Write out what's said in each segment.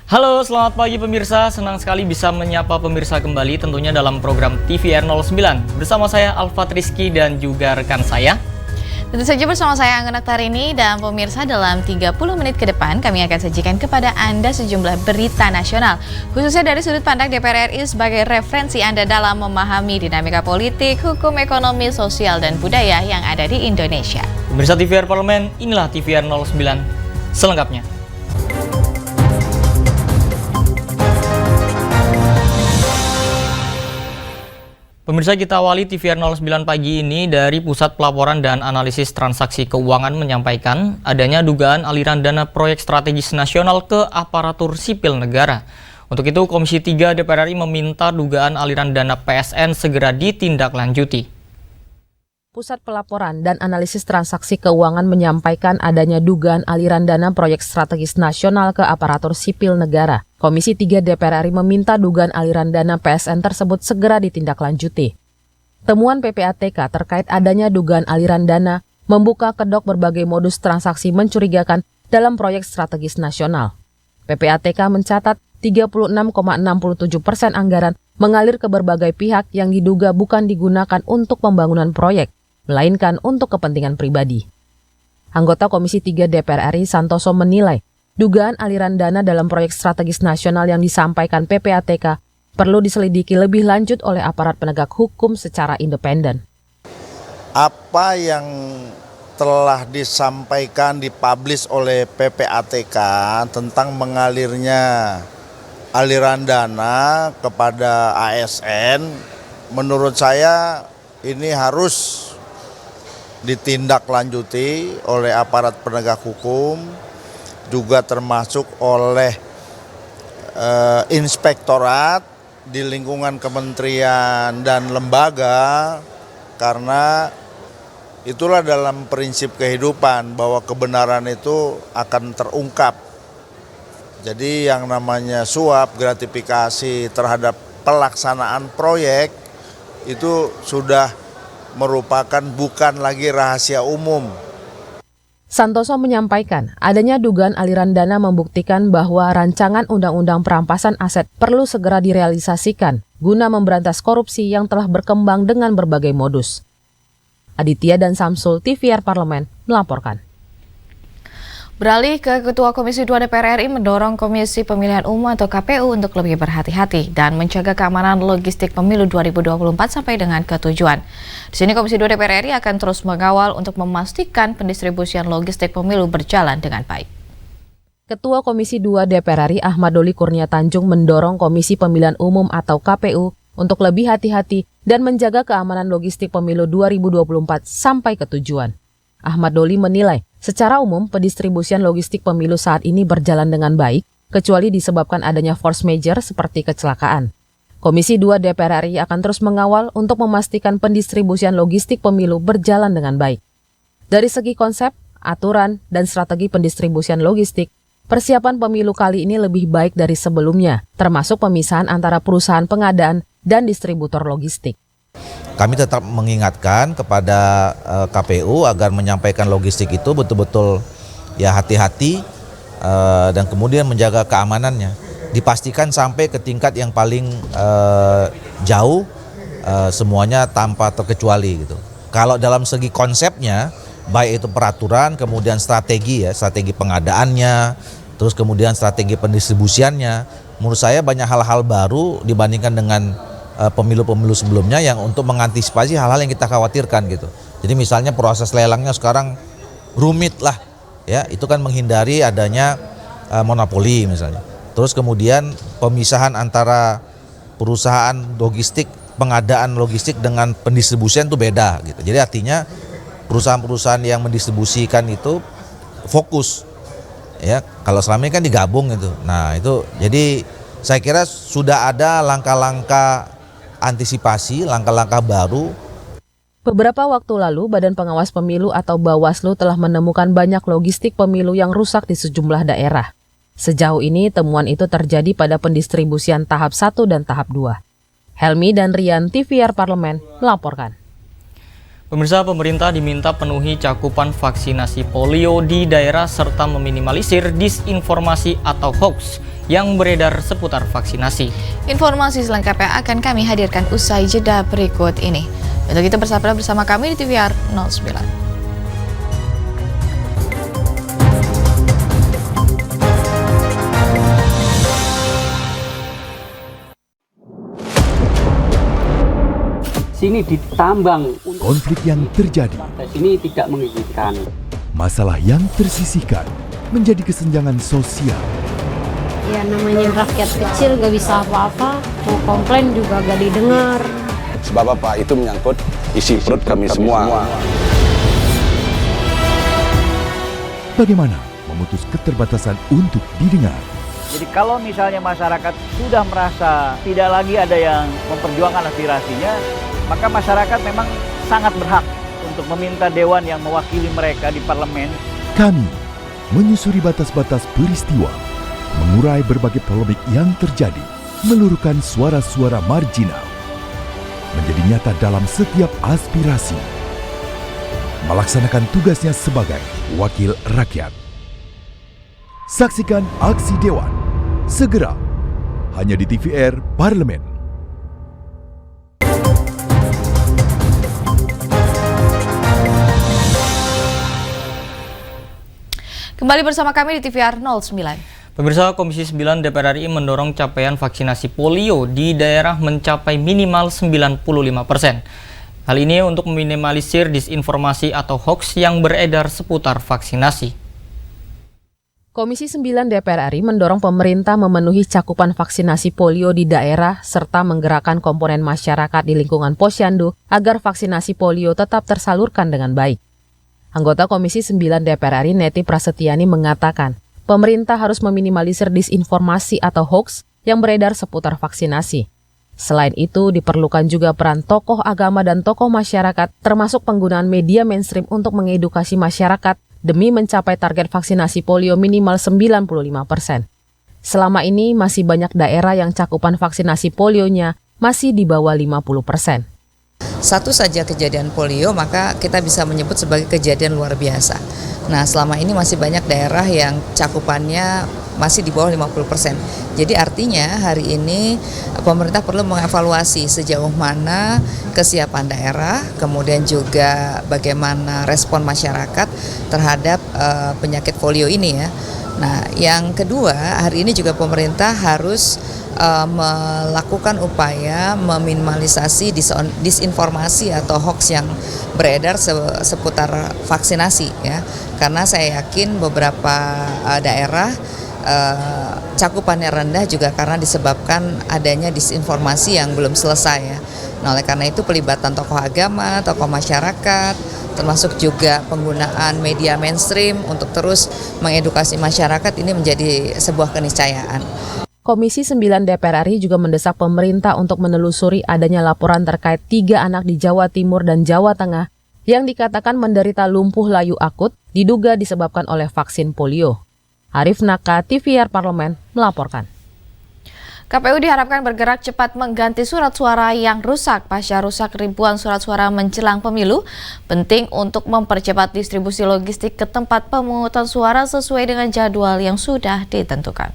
Halo, selamat pagi pemirsa. Senang sekali bisa menyapa pemirsa kembali tentunya dalam program TVR 09. Bersama saya Alfat Rizky dan juga rekan saya. Tentu saja bersama saya Anggun Aktarini dan pemirsa dalam 30 menit ke depan kami akan sajikan kepada Anda sejumlah berita nasional. Khususnya dari sudut pandang DPR RI sebagai referensi Anda dalam memahami dinamika politik, hukum, ekonomi, sosial, dan budaya yang ada di Indonesia. Pemirsa TVR Parlemen, inilah TVR 09 selengkapnya. Pemirsa, kita awali TVR 09 pagi ini dari Pusat Pelaporan dan Analisis Transaksi Keuangan menyampaikan adanya dugaan aliran dana proyek strategis nasional ke aparatur sipil negara. Untuk itu, Komisi 3 DPR RI meminta dugaan aliran dana PSN segera ditindaklanjuti. Pusat Pelaporan dan Analisis Transaksi Keuangan menyampaikan adanya dugaan aliran dana proyek strategis nasional ke aparatur sipil negara. Komisi 3 DPR RI meminta dugaan aliran dana PSN tersebut segera ditindaklanjuti. Temuan PPATK terkait adanya dugaan aliran dana membuka kedok berbagai modus transaksi mencurigakan dalam proyek strategis nasional. PPATK mencatat 36,67% anggaran mengalir ke berbagai pihak yang diduga bukan digunakan untuk pembangunan proyek, melainkan untuk kepentingan pribadi. Anggota Komisi 3 DPR RI Santoso menilai, dugaan aliran dana dalam proyek strategis nasional yang disampaikan PPATK perlu diselidiki lebih lanjut oleh aparat penegak hukum secara independen. Apa yang telah disampaikan, dipublish oleh PPATK tentang mengalirnya aliran dana kepada ASN, menurut saya ini harus ditindaklanjuti oleh aparat penegak hukum, juga termasuk oleh inspektorat di lingkungan kementerian dan lembaga, karena itulah dalam prinsip kehidupan bahwa kebenaran itu akan terungkap. Jadi yang namanya suap, gratifikasi terhadap pelaksanaan proyek itu sudah merupakan bukan lagi rahasia umum. Santoso menyampaikan, adanya dugaan aliran dana membuktikan bahwa rancangan Undang-Undang Perampasan Aset perlu segera direalisasikan guna memberantas korupsi yang telah berkembang dengan berbagai modus. Aditya dan Samsul, TVR Parlemen, melaporkan. Beralih ke Ketua Komisi 2 DPR RI mendorong Komisi Pemilihan Umum atau KPU untuk lebih berhati-hati dan menjaga keamanan logistik pemilu 2024 sampai dengan ke tujuan. Di sini Komisi 2 DPR RI akan terus mengawal untuk memastikan pendistribusian logistik pemilu berjalan dengan baik. Ketua Komisi 2 DPR RI Ahmad Doli Kurnia Tanjung mendorong Komisi Pemilihan Umum atau KPU untuk lebih hati-hati dan menjaga keamanan logistik pemilu 2024 sampai ke tujuan. Ahmad Doli menilai, secara umum pendistribusian logistik pemilu saat ini berjalan dengan baik, kecuali disebabkan adanya force majeure seperti kecelakaan. Komisi 2 DPR RI akan terus mengawal untuk memastikan pendistribusian logistik pemilu berjalan dengan baik. Dari segi konsep, aturan, dan strategi pendistribusian logistik, persiapan pemilu kali ini lebih baik dari sebelumnya, termasuk pemisahan antara perusahaan pengadaan dan distributor logistik. Kami tetap mengingatkan kepada KPU agar menyampaikan logistik itu betul-betul ya hati-hati dan kemudian menjaga keamanannya. Dipastikan sampai ke tingkat yang paling jauh, semuanya tanpa terkecuali gitu. Kalau dalam segi konsepnya, baik itu peraturan, kemudian strategi pengadaannya, terus kemudian strategi pendistribusiannya, menurut saya banyak hal-hal baru dibandingkan dengan pemilu-pemilu sebelumnya yang untuk mengantisipasi hal-hal yang kita khawatirkan gitu. Jadi misalnya proses lelangnya sekarang rumit lah, ya itu kan menghindari adanya monopoli misalnya. Terus kemudian pemisahan antara perusahaan logistik, pengadaan logistik dengan pendistribusian itu beda gitu. Jadi artinya perusahaan-perusahaan yang mendistribusikan itu fokus, ya kalau selama ini kan digabung gitu. Nah itu jadi saya kira sudah ada langkah-langkah antisipasi, langkah-langkah baru. Beberapa waktu lalu, Badan Pengawas Pemilu atau Bawaslu telah menemukan banyak logistik pemilu yang rusak di sejumlah daerah. Sejauh ini, temuan itu terjadi pada pendistribusian tahap 1 dan tahap 2. Helmi dan Rian, TVR Parlemen, melaporkan. Pemirsa, pemerintah diminta penuhi cakupan vaksinasi polio di daerah serta meminimalisir disinformasi atau hoax yang beredar seputar vaksinasi. Informasi selengkapnya akan kami hadirkan usai jeda berikut ini. Untuk itu bersama kami di TVR 09. Sini ditambang. Konflik yang terjadi, Ini tidak mengizinkan. masalah yang tersisihkan menjadi kesenjangan sosial. Ya namanya rakyat kecil gak bisa apa-apa, mau komplain juga gak didengar. Sebab apa? Itu menyangkut isi perut kami semua. Bagaimana memutus keterbatasan untuk didengar? Jadi kalau misalnya masyarakat sudah merasa tidak lagi ada yang memperjuangkan aspirasinya, maka masyarakat memang sangat berhak untuk meminta dewan yang mewakili mereka di parlemen. Kami menyusuri batas-batas peristiwa, mengurai berbagai polemik yang terjadi, meluruhkan suara-suara marginal, menjadi nyata dalam setiap aspirasi, melaksanakan tugasnya sebagai wakil rakyat. Saksikan aksi Dewan segera hanya di TVR Parlemen. Kembali bersama kami di TVR 09. Pemirsa, Komisi 9 DPR RI mendorong capaian vaksinasi polio di daerah mencapai minimal 95%. Hal ini untuk meminimalisir disinformasi atau hoaks yang beredar seputar vaksinasi. Komisi 9 DPR RI mendorong pemerintah memenuhi cakupan vaksinasi polio di daerah serta menggerakkan komponen masyarakat di lingkungan Posyandu agar vaksinasi polio tetap tersalurkan dengan baik. Anggota Komisi 9 DPR RI Neti Prasetyani mengatakan, pemerintah harus meminimalisir disinformasi atau hoaks yang beredar seputar vaksinasi. Selain itu, diperlukan juga peran tokoh agama dan tokoh masyarakat, termasuk penggunaan media mainstream untuk mengedukasi masyarakat demi mencapai target vaksinasi polio minimal 95%. Selama ini masih banyak daerah yang cakupan vaksinasi polionya masih di bawah 50%. Satu saja kejadian polio maka kita bisa menyebut sebagai kejadian luar biasa. Nah, selama ini masih banyak daerah yang cakupannya masih di bawah 50%. Jadi artinya hari ini pemerintah perlu mengevaluasi sejauh mana kesiapan daerah, kemudian juga bagaimana respon masyarakat terhadap penyakit polio ini ya. Nah, yang kedua, hari ini juga pemerintah harus melakukan upaya meminimalisasi disinformasi atau hoax yang beredar seputar vaksinasi ya. Karena saya yakin beberapa daerah cakupannya rendah juga karena disebabkan adanya disinformasi yang belum selesai ya. Nah, oleh karena itu pelibatan tokoh agama, tokoh masyarakat, termasuk juga penggunaan media mainstream untuk terus mengedukasi masyarakat ini menjadi sebuah keniscayaan. Komisi 9 DPR RI juga mendesak pemerintah untuk menelusuri adanya laporan terkait 3 anak di Jawa Timur dan Jawa Tengah yang dikatakan menderita lumpuh layu akut diduga disebabkan oleh vaksin polio. Arif Naka, TVR Parlemen, melaporkan. KPU diharapkan bergerak cepat mengganti surat suara yang rusak pasca rusak ribuan surat suara menjelang pemilu. Penting untuk mempercepat distribusi logistik ke tempat pemungutan suara sesuai dengan jadwal yang sudah ditentukan.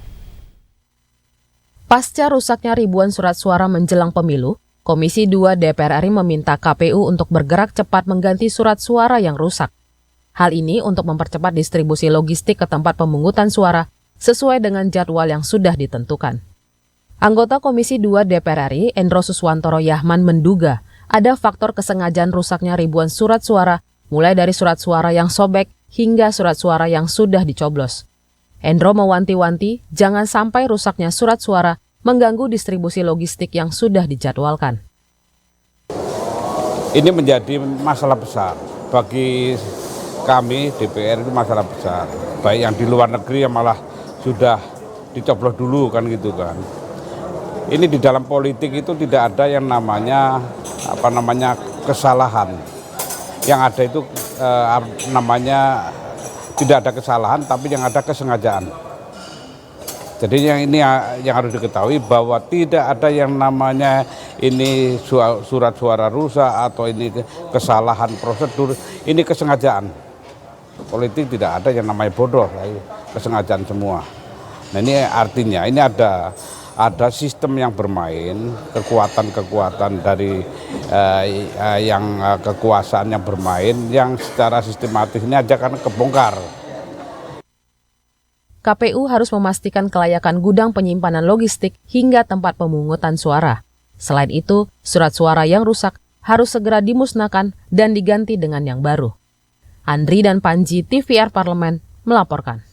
Pasca rusaknya ribuan surat suara menjelang pemilu, Komisi 2 DPR RI meminta KPU untuk bergerak cepat mengganti surat suara yang rusak. Hal ini untuk mempercepat distribusi logistik ke tempat pemungutan suara sesuai dengan jadwal yang sudah ditentukan. Anggota Komisi 2 DPR RI, Endro Suswantoro Yahman menduga ada faktor kesengajaan rusaknya ribuan surat suara, mulai dari surat suara yang sobek hingga surat suara yang sudah dicoblos. Endro mewanti-wanti jangan sampai rusaknya surat suara mengganggu distribusi logistik yang sudah dijadwalkan. Ini menjadi masalah besar bagi kami DPR, itu masalah besar. Baik yang di luar negeri yang malah sudah dicoblos dulu kan gitu kan. Ini di dalam politik itu tidak ada yang namanya kesalahan. Yang ada itu namanya tidak ada kesalahan, tapi yang ada kesengajaan. Jadi yang ini yang harus diketahui bahwa tidak ada yang namanya ini surat suara rusak atau ini kesalahan prosedur, ini kesengajaan. Politik tidak ada yang namanya bodoh, kesengajaan semua. Nah ini artinya ini ada sistem yang bermain, kekuatan-kekuatan dari kekuasaan yang bermain yang secara sistematis ini akan kebongkar. KPU harus memastikan kelayakan gudang penyimpanan logistik hingga tempat pemungutan suara. Selain itu, surat suara yang rusak harus segera dimusnahkan dan diganti dengan yang baru. Andri dan Panji, TVR Parlemen, melaporkan.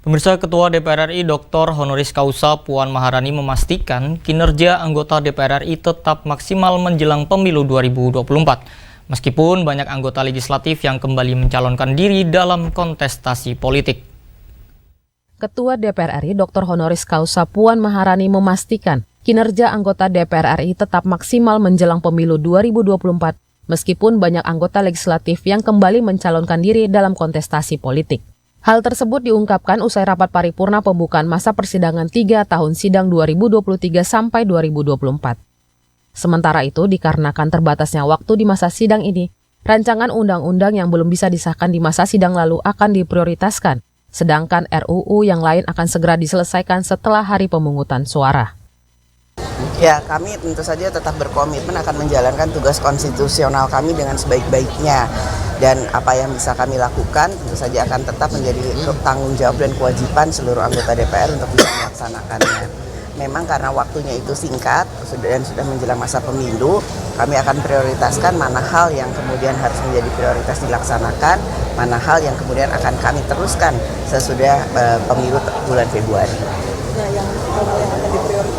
Pemirsa, Ketua DPR RI Dr. Honoris Causa Puan Maharani memastikan kinerja anggota DPR RI tetap maksimal menjelang pemilu 2024. Meskipun banyak anggota legislatif yang kembali mencalonkan diri dalam kontestasi politik. Ketua DPR RI Dr. Honoris Causa Puan Maharani memastikan kinerja anggota DPR RI tetap maksimal menjelang pemilu 2024 meskipun banyak anggota legislatif yang kembali mencalonkan diri dalam kontestasi politik. Hal tersebut diungkapkan usai rapat paripurna pembukaan masa persidangan 3 tahun sidang 2023 sampai 2024. Sementara itu, dikarenakan terbatasnya waktu di masa sidang ini, rancangan undang-undang yang belum bisa disahkan di masa sidang lalu akan diprioritaskan, sedangkan RUU yang lain akan segera diselesaikan setelah hari pemungutan suara. Ya, kami tentu saja tetap berkomitmen akan menjalankan tugas konstitusional kami dengan sebaik-baiknya. Dan apa yang bisa kami lakukan tentu saja akan tetap menjadi tanggung jawab dan kewajiban seluruh anggota DPR untuk bisa melaksanakannya. Memang karena waktunya itu singkat dan sudah menjelang masa pemilu, kami akan prioritaskan mana hal yang kemudian harus menjadi prioritas dilaksanakan, mana hal yang kemudian akan kami teruskan sesudah pemilu bulan Februari. Nah, yang akan diprioritaskan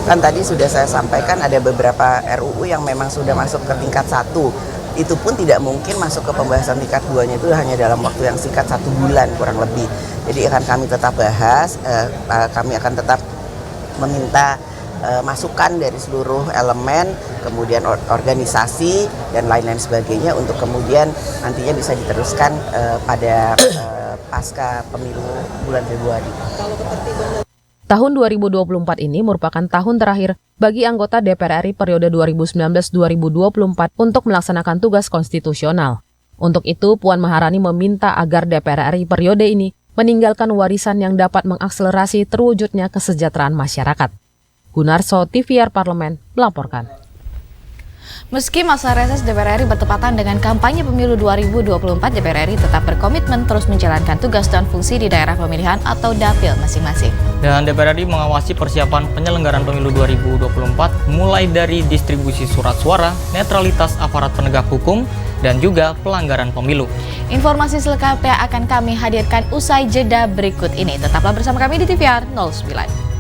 kan tadi sudah saya sampaikan ada beberapa RUU yang memang sudah masuk ke tingkat 1. Itu pun tidak mungkin masuk ke pembahasan tingkat 2-nya itu hanya dalam waktu yang singkat 1 bulan kurang lebih. Jadi akan kami tetap bahas, kami akan tetap meminta masukan dari seluruh elemen, kemudian organisasi dan lain-lain sebagainya untuk kemudian nantinya bisa diteruskan pada pasca pemilu bulan Februari. Tahun 2024 ini merupakan tahun terakhir bagi anggota DPR RI periode 2019-2024 untuk melaksanakan tugas konstitusional. Untuk itu, Puan Maharani meminta agar DPR RI periode ini meninggalkan warisan yang dapat mengakselerasi terwujudnya kesejahteraan masyarakat. Gunarso, TVR Parlemen, melaporkan. Meski masa reses DPR RI bertepatan dengan kampanye pemilu 2024, DPR RI tetap berkomitmen terus menjalankan tugas dan fungsi di daerah pemilihan atau dapil masing-masing. Dan DPR RI mengawasi persiapan penyelenggaraan pemilu 2024 mulai dari distribusi surat suara, netralitas aparat penegak hukum, dan juga pelanggaran pemilu. Informasi selengkapnya akan kami hadirkan usai jeda berikut ini. Tetaplah bersama kami di TVR 09.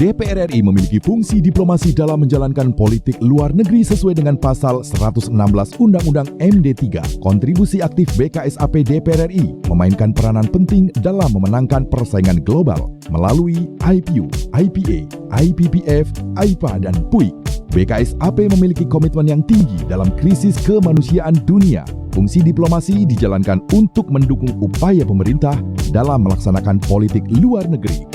DPR RI memiliki fungsi diplomasi dalam menjalankan politik luar negeri sesuai dengan pasal 116 Undang-Undang MD 3. Kontribusi aktif BKSAP DPR RI memainkan peranan penting dalam memenangkan persaingan global melalui IPU, IPA, IPPF, IPA, dan PUIK. BKSAP memiliki komitmen yang tinggi dalam krisis kemanusiaan dunia. Fungsi diplomasi dijalankan untuk mendukung upaya pemerintah dalam melaksanakan politik luar negeri.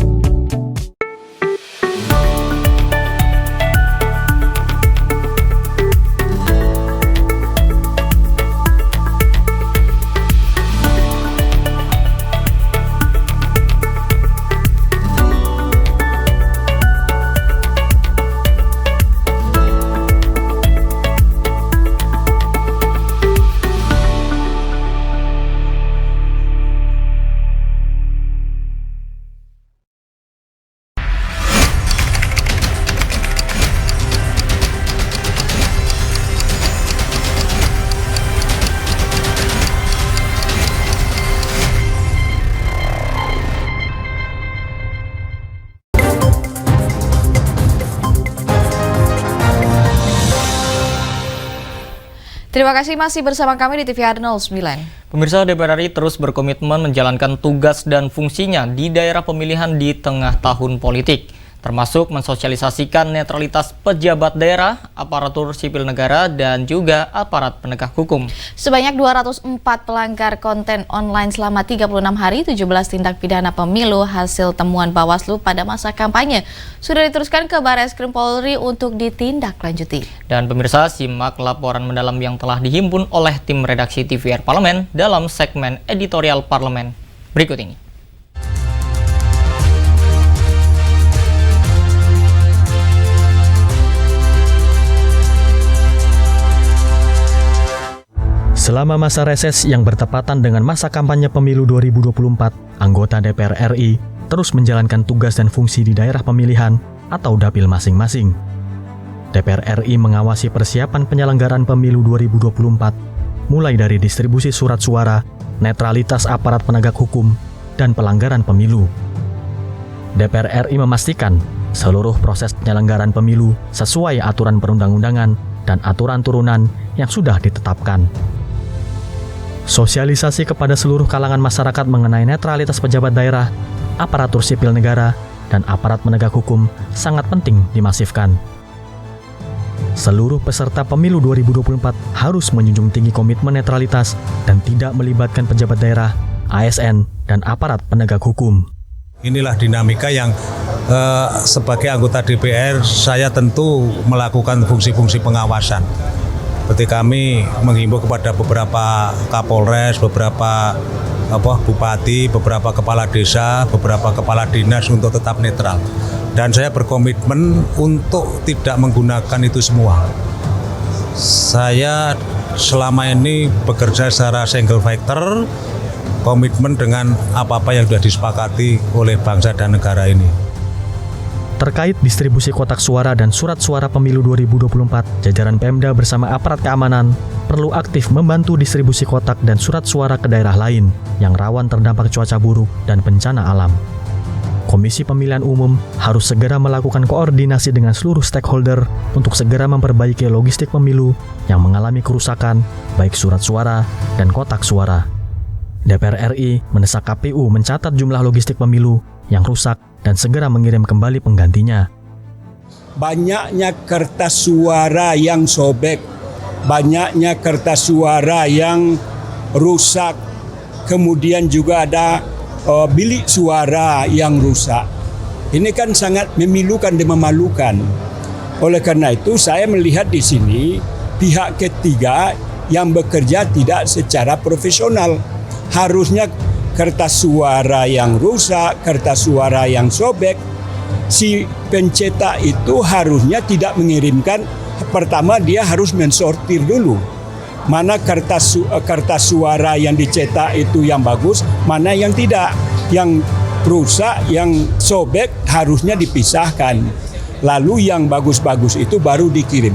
Terima kasih masih bersama kami di TVR 09. Pemirsa, DPR RI terus berkomitmen menjalankan tugas dan fungsinya di daerah pemilihan di tengah tahun politik. termasuk mensosialisasikan netralitas pejabat daerah, aparatur sipil negara, dan juga aparat penegak hukum. Sebanyak 204 pelanggar konten online selama 36 hari, 17 tindak pidana pemilu hasil temuan Bawaslu pada masa kampanye sudah diteruskan ke Barreskrim Polri untuk ditindaklanjuti. Dan pemirsa, simak laporan mendalam yang telah dihimpun oleh tim redaksi TVR Parlemen dalam segmen editorial Parlemen berikut ini. Selama masa reses yang bertepatan dengan masa kampanye pemilu 2024, anggota DPR RI terus menjalankan tugas dan fungsi di daerah pemilihan atau dapil masing-masing. DPR RI mengawasi persiapan penyelenggaraan pemilu 2024, mulai dari distribusi surat suara, netralitas aparat penegak hukum, dan pelanggaran pemilu. DPR RI memastikan seluruh proses penyelenggaraan pemilu sesuai aturan perundang-undangan dan aturan turunan yang sudah ditetapkan. Sosialisasi kepada seluruh kalangan masyarakat mengenai netralitas pejabat daerah, aparatur sipil negara, dan aparat penegak hukum sangat penting dimasifkan. Seluruh peserta pemilu 2024 harus menjunjung tinggi komitmen netralitas dan tidak melibatkan pejabat daerah, ASN, dan aparat penegak hukum. Inilah dinamika yang sebagai anggota DPR saya tentu melakukan fungsi-fungsi pengawasan. Seperti kami menghimbau kepada beberapa Kapolres, beberapa bupati, beberapa kepala desa, beberapa kepala dinas untuk tetap netral. Dan saya berkomitmen untuk tidak menggunakan itu semua. Saya selama ini bekerja secara single factor, komitmen dengan apa-apa yang sudah disepakati oleh bangsa dan negara ini. Terkait distribusi kotak suara dan surat suara pemilu 2024, jajaran Pemda bersama aparat keamanan perlu aktif membantu distribusi kotak dan surat suara ke daerah lain yang rawan terdampak cuaca buruk dan bencana alam. Komisi Pemilihan Umum harus segera melakukan koordinasi dengan seluruh stakeholder untuk segera memperbaiki logistik pemilu yang mengalami kerusakan, baik surat suara dan kotak suara. DPR RI mendesak KPU mencatat jumlah logistik pemilu yang rusak dan segera mengirim kembali penggantinya. Banyaknya kertas suara yang sobek, banyaknya kertas suara yang rusak, kemudian juga ada bilik suara yang rusak. Ini kan sangat memilukan dan memalukan. Oleh karena itu saya melihat di sini pihak ketiga yang bekerja tidak secara profesional. Harusnya kertas suara yang rusak, kertas suara yang sobek, si pencetak itu harusnya tidak mengirimkan. Pertama dia harus mensortir dulu. Mana kertas suara yang dicetak itu yang bagus, mana yang tidak. Yang rusak, yang sobek harusnya dipisahkan. Lalu yang bagus-bagus itu baru dikirim.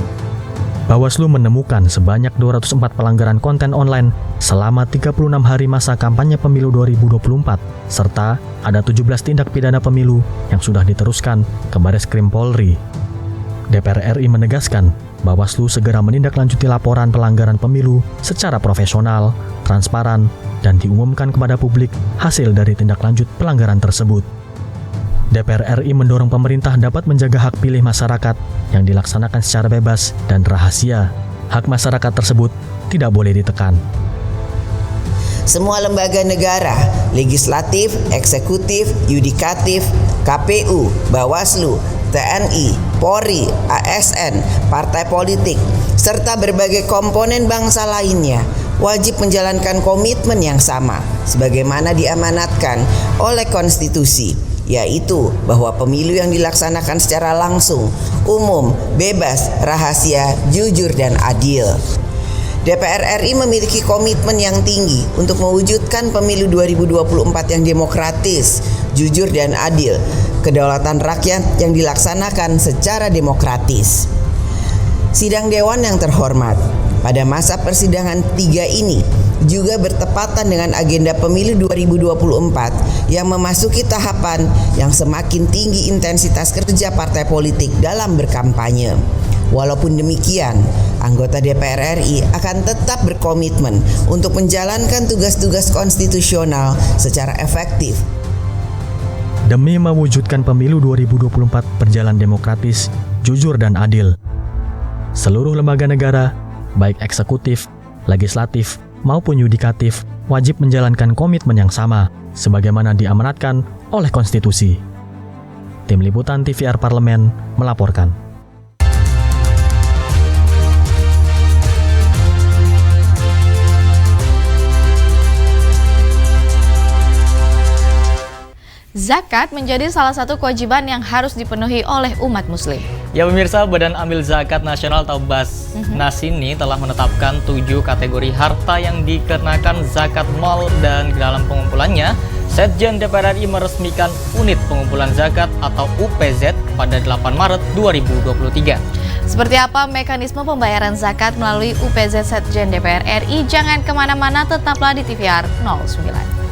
Bawaslu menemukan sebanyak 204 pelanggaran konten online selama 36 hari masa kampanye pemilu 2024, serta ada 17 tindak pidana pemilu yang sudah diteruskan ke Barreskrim Polri. DPR RI menegaskan Bawaslu segera menindaklanjuti laporan pelanggaran pemilu secara profesional, transparan, dan diumumkan kepada publik hasil dari tindak lanjut pelanggaran tersebut. DPR RI mendorong pemerintah dapat menjaga hak pilih masyarakat yang dilaksanakan secara bebas dan rahasia. Hak masyarakat tersebut tidak boleh ditekan. Semua lembaga negara, legislatif, eksekutif, yudikatif, KPU, Bawaslu, TNI, Polri, ASN, partai politik, serta berbagai komponen bangsa lainnya wajib menjalankan komitmen yang sama sebagaimana diamanatkan oleh konstitusi, yaitu bahwa pemilu yang dilaksanakan secara langsung, umum, bebas, rahasia, jujur, dan adil. DPR RI memiliki komitmen yang tinggi untuk mewujudkan pemilu 2024 yang demokratis, jujur, dan adil, kedaulatan rakyat yang dilaksanakan secara demokratis. Sidang Dewan yang terhormat, pada masa persidangan 3 ini juga bertepatan dengan agenda pemilu 2024 yang memasuki tahapan yang semakin tinggi intensitas kerja partai politik dalam berkampanye. Walaupun demikian, anggota DPR RI akan tetap berkomitmen untuk menjalankan tugas-tugas konstitusional secara efektif. demi mewujudkan pemilu 2024 berjalan demokratis, jujur dan adil. Seluruh lembaga negara, baik eksekutif, legislatif, maupun yudikatif, wajib menjalankan komitmen yang sama, sebagaimana diamanatkan oleh konstitusi. Tim Liputan TVR Parlemen melaporkan. Zakat menjadi salah satu kewajiban yang harus dipenuhi oleh umat muslim. Ya pemirsa, Badan Amil Zakat Nasional atau Basnas ini telah menetapkan 7 kategori harta yang dikenakan zakat mal, dan dalam pengumpulannya, Setjen DPR RI meresmikan unit pengumpulan zakat atau UPZ pada 8 Maret 2023. Seperti apa mekanisme pembayaran zakat melalui UPZ Setjen DPR RI? Jangan kemana-mana, tetaplah di TVR 09.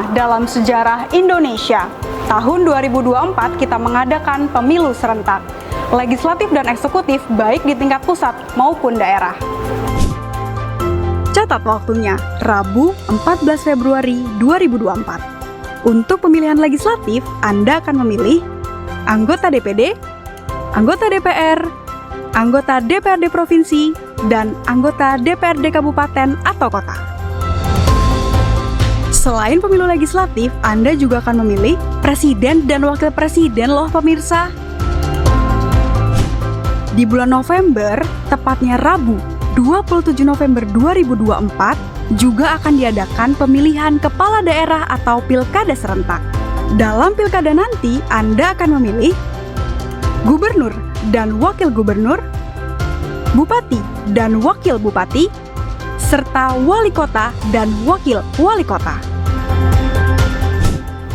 Dalam sejarah Indonesia, tahun 2024 kita mengadakan pemilu serentak, legislatif dan eksekutif baik di tingkat pusat maupun daerah. Catat waktunya, Rabu 14 Februari 2024. Untuk pemilihan legislatif, Anda akan memilih anggota DPD, anggota DPR, anggota DPRD Provinsi, dan anggota DPRD Kabupaten atau Kota. Selain pemilu legislatif, Anda juga akan memilih presiden dan wakil presiden loh pemirsa. Di bulan November, tepatnya Rabu 27 November 2024, juga akan diadakan pemilihan kepala daerah atau pilkada serentak. Dalam pilkada nanti, Anda akan memilih gubernur dan wakil gubernur, bupati dan wakil bupati, serta wali kota dan wakil wali kota.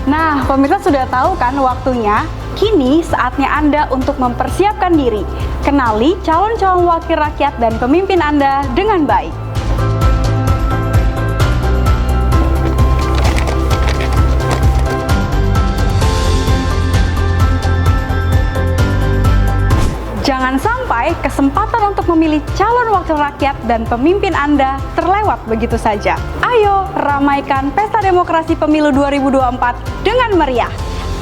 Nah, pemirsa sudah tahu kan waktunya? Kini saatnya Anda untuk mempersiapkan diri. Kenali calon-calon wakil rakyat dan pemimpin Anda dengan baik. Jangan sampai kesempatan untuk memilih calon wakil rakyat dan pemimpin Anda terlewat begitu saja. Ayo ramaikan pesta demokrasi pemilu 2024 dengan meriah.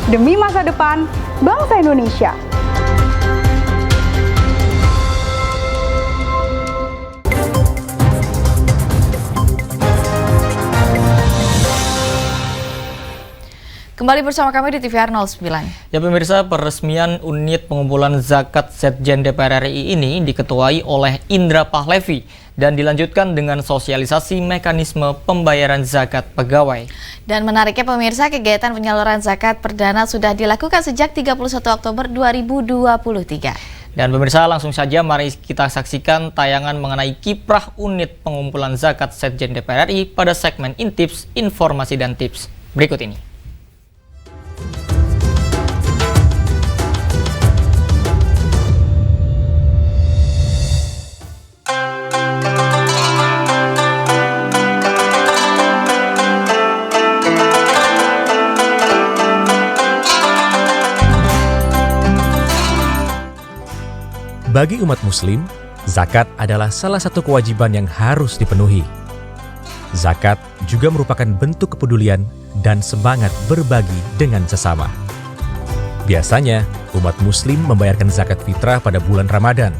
Demi masa depan bangsa Indonesia. Kembali bersama kami di TVR 09. Ya pemirsa, peresmian unit pengumpulan zakat Setjen DPR RI ini diketuai oleh Indra Pahlevi dan dilanjutkan dengan sosialisasi mekanisme pembayaran zakat pegawai. Dan menariknya pemirsa, kegiatan penyaluran zakat perdana sudah dilakukan sejak 31 Oktober 2023. Dan pemirsa, langsung saja mari kita saksikan tayangan mengenai kiprah unit pengumpulan zakat Setjen DPR RI pada segmen Intips, Informasi dan Tips berikut ini. Bagi umat muslim, zakat adalah salah satu kewajiban yang harus dipenuhi. Zakat juga merupakan bentuk kepedulian dan semangat berbagi dengan sesama. Biasanya, umat muslim membayarkan zakat fitrah pada bulan Ramadan.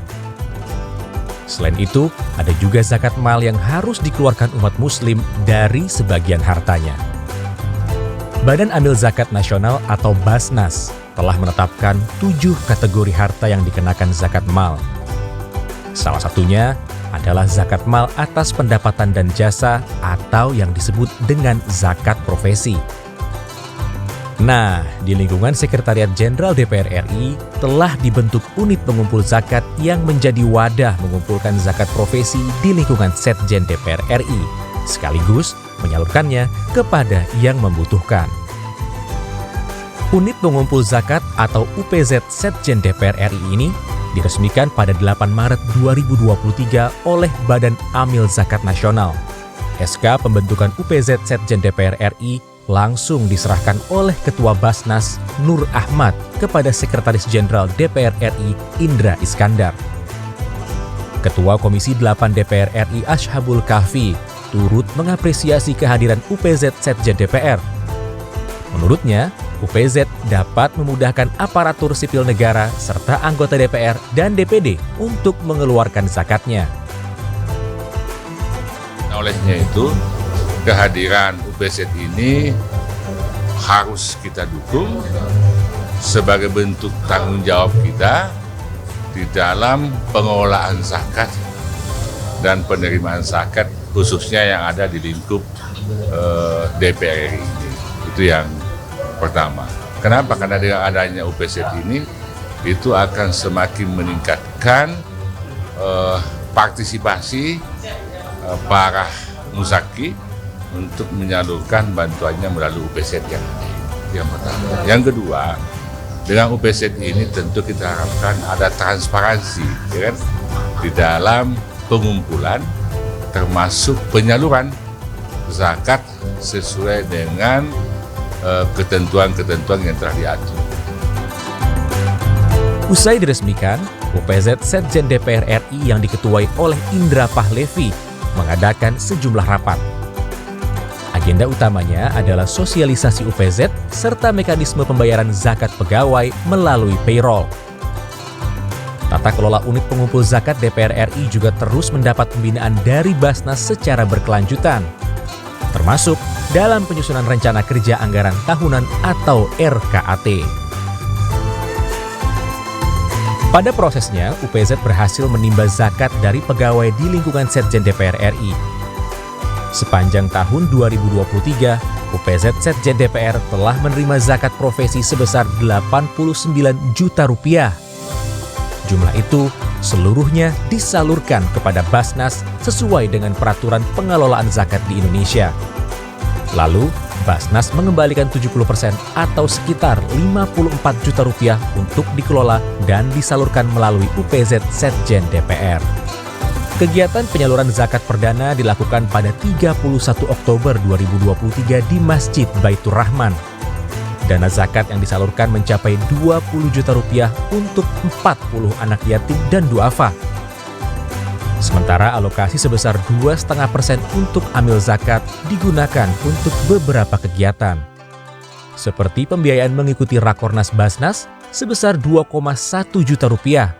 Selain itu, ada juga zakat mal yang harus dikeluarkan umat muslim dari sebagian hartanya. Badan Amil Zakat Nasional atau Basnas telah menetapkan 7 kategori harta yang dikenakan zakat mal. Salah satunya adalah zakat mal atas pendapatan dan jasa atau yang disebut dengan zakat profesi. Nah, di lingkungan Sekretariat Jenderal DPR RI telah dibentuk unit pengumpul zakat yang menjadi wadah mengumpulkan zakat profesi di lingkungan Setjen DPR RI, sekaligus menyalurkannya kepada yang membutuhkan. Unit pengumpul zakat atau UPZ Setjen DPR RI ini diresmikan pada 8 Maret 2023 oleh Badan Amil Zakat Nasional. SK pembentukan UPZ Setjen DPR RI langsung diserahkan oleh Ketua Basnas Nur Ahmad kepada Sekretaris Jenderal DPR RI Indra Iskandar. Ketua Komisi 8 DPR RI Ashabul Kahfi turut mengapresiasi kehadiran UPZ Setjen DPR. Menurutnya, UPZ dapat memudahkan aparatur sipil negara serta anggota DPR dan DPD untuk mengeluarkan zakatnya. Olehnya itu, kehadiran UPZ ini harus kita dukung sebagai bentuk tanggung jawab kita di dalam pengelolaan zakat dan penerimaan zakat, khususnya yang ada di lingkup DPR RI ini. Itu yang pertama. Kenapa? Karena dengan adanya UPZ ini, itu akan semakin meningkatkan partisipasi para muzaki untuk menyalurkan bantuannya melalui UPZ yang ada. Yang pertama. Yang kedua, dengan UPZ ini tentu kita harapkan ada transparansi, ya kan, di dalam pengumpulan termasuk penyaluran zakat sesuai dengan ketentuan-ketentuan yang telah diatur. Usai diresmikan, UPZ Setjen DPR RI yang diketuai oleh Indra Pahlevi mengadakan sejumlah rapat. Agenda utamanya adalah sosialisasi UPZ serta mekanisme pembayaran zakat pegawai melalui payroll. Tata kelola unit pengumpul zakat DPR RI juga terus mendapat pembinaan dari Basnas secara berkelanjutan, termasuk dalam penyusunan rencana kerja anggaran tahunan atau RKAT. Pada prosesnya, UPZ berhasil menimba zakat dari pegawai di lingkungan Setjen DPR RI. Sepanjang tahun 2023, UPZ Setjen DPR telah menerima zakat profesi sebesar 89 juta rupiah. Jumlah itu seluruhnya disalurkan kepada Basnas sesuai dengan peraturan pengelolaan zakat di Indonesia. Lalu, Basnas mengembalikan 70% atau sekitar 54 juta rupiah untuk dikelola dan disalurkan melalui UPZ Setjen DPR. Kegiatan penyaluran zakat perdana dilakukan pada 31 Oktober 2023 di Masjid Baitur Rahman. Dana zakat yang disalurkan mencapai 20 juta rupiah untuk 40 anak yatim dan duafa. Sementara alokasi sebesar 2,5% untuk amil zakat digunakan untuk beberapa kegiatan. Seperti pembiayaan mengikuti Rakornas Basnas sebesar 2,1 juta rupiah,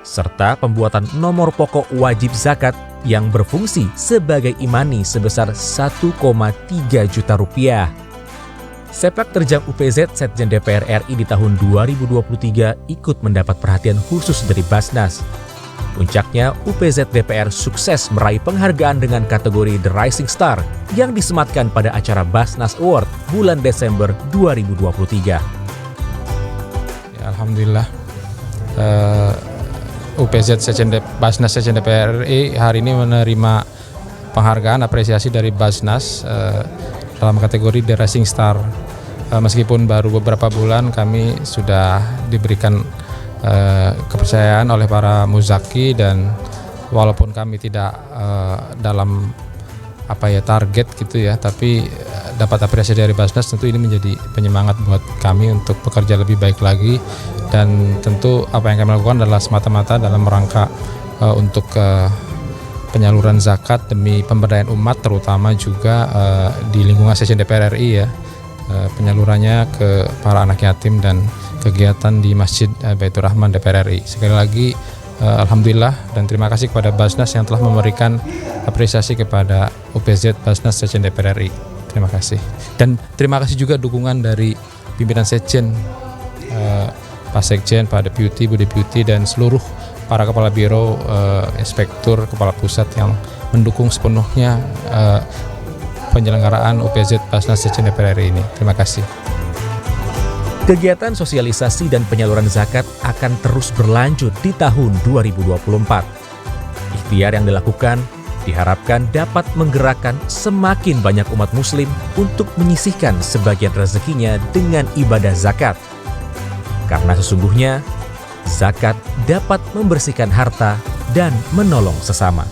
serta pembuatan nomor pokok wajib zakat yang berfungsi sebagai imani sebesar 1,3 juta rupiah. Sepak terjang UPZ Setjen DPR RI di tahun 2023 ikut mendapat perhatian khusus dari Basnas. Puncaknya, UPZ DPR sukses meraih penghargaan dengan kategori The Rising Star yang disematkan pada acara Basnas Award bulan Desember 2023. Ya, Alhamdulillah, UPZ Basnas Setjen DPR RI hari ini menerima penghargaan apresiasi dari Basnas dalam kategori The Rising Star. Meskipun baru beberapa bulan, kami sudah diberikan kepercayaan oleh para muzaki, dan walaupun kami tidak dalam target gitu ya, tapi dapat apresiasi dari Basnas, tentu ini menjadi penyemangat buat kami untuk bekerja lebih baik lagi. Dan tentu apa yang kami lakukan adalah semata-mata dalam rangka untuk penyaluran zakat demi pemberdayaan umat, terutama juga di lingkungan Setjen DPR RI ya, penyalurannya ke para anak yatim dan kegiatan di Masjid Baitur Rahman DPR RI. Sekali lagi alhamdulillah dan terima kasih kepada Basnas yang telah memberikan apresiasi kepada UPZ Basnas Setjen DPR RI. Terima kasih. Dan terima kasih juga dukungan dari pimpinan Setjen, Pak Sekjen, Pak Deputi, Bu Deputi, dan seluruh para kepala biro, inspektur, kepala pusat yang mendukung sepenuhnya penyelenggaraan UPZ Basnas Setjen DPR RI ini. Terima kasih. Kegiatan sosialisasi dan penyaluran zakat akan terus berlanjut di tahun 2024. Ikhtiar yang dilakukan diharapkan dapat menggerakkan semakin banyak umat muslim untuk menyisihkan sebagian rezekinya dengan ibadah zakat. Karena sesungguhnya, zakat dapat membersihkan harta dan menolong sesama.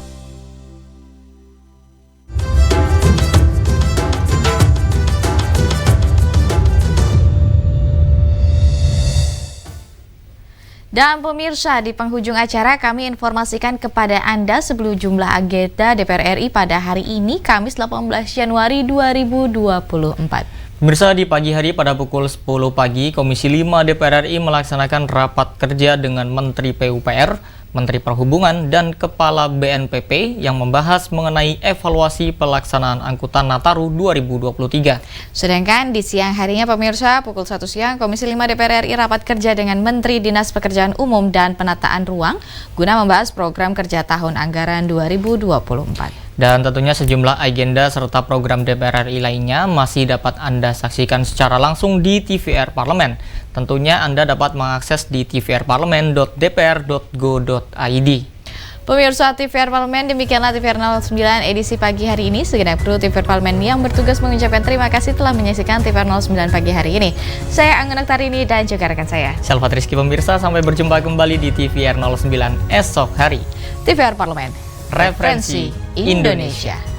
Dan pemirsa, di penghujung acara kami informasikan kepada Anda sebelum jumlah agenda DPR RI pada hari ini, Kamis 18 Januari 2024. Pemirsa, di pagi hari pada pukul 10 pagi, Komisi 5 DPR RI melaksanakan rapat kerja dengan Menteri PUPR, Menteri Perhubungan, dan Kepala BNPB yang membahas mengenai evaluasi pelaksanaan angkutan Nataru 2023. Sedangkan di siang harinya pemirsa, pukul 1 siang, Komisi 5 DPR RI rapat kerja dengan Menteri Dinas Pekerjaan Umum dan Penataan Ruang guna membahas program kerja tahun anggaran 2024. Dan tentunya sejumlah agenda serta program DPR RI lainnya masih dapat Anda saksikan secara langsung di TVR Parlemen. Tentunya Anda dapat mengakses di tvrparlemen.dpr.go.id. Pemirsa TVR Parlemen, demikianlah TVR 09 edisi pagi hari ini. Segenap kru TVR Parlemen yang bertugas mengucapkan terima kasih telah menyaksikan TVR 09 pagi hari ini. Saya Anggun Aktarini dan juga rekan saya Selvat Rizky. Pemirsa, sampai berjumpa kembali di TVR 09 esok hari. TVR Parlemen, Referensi Indonesia.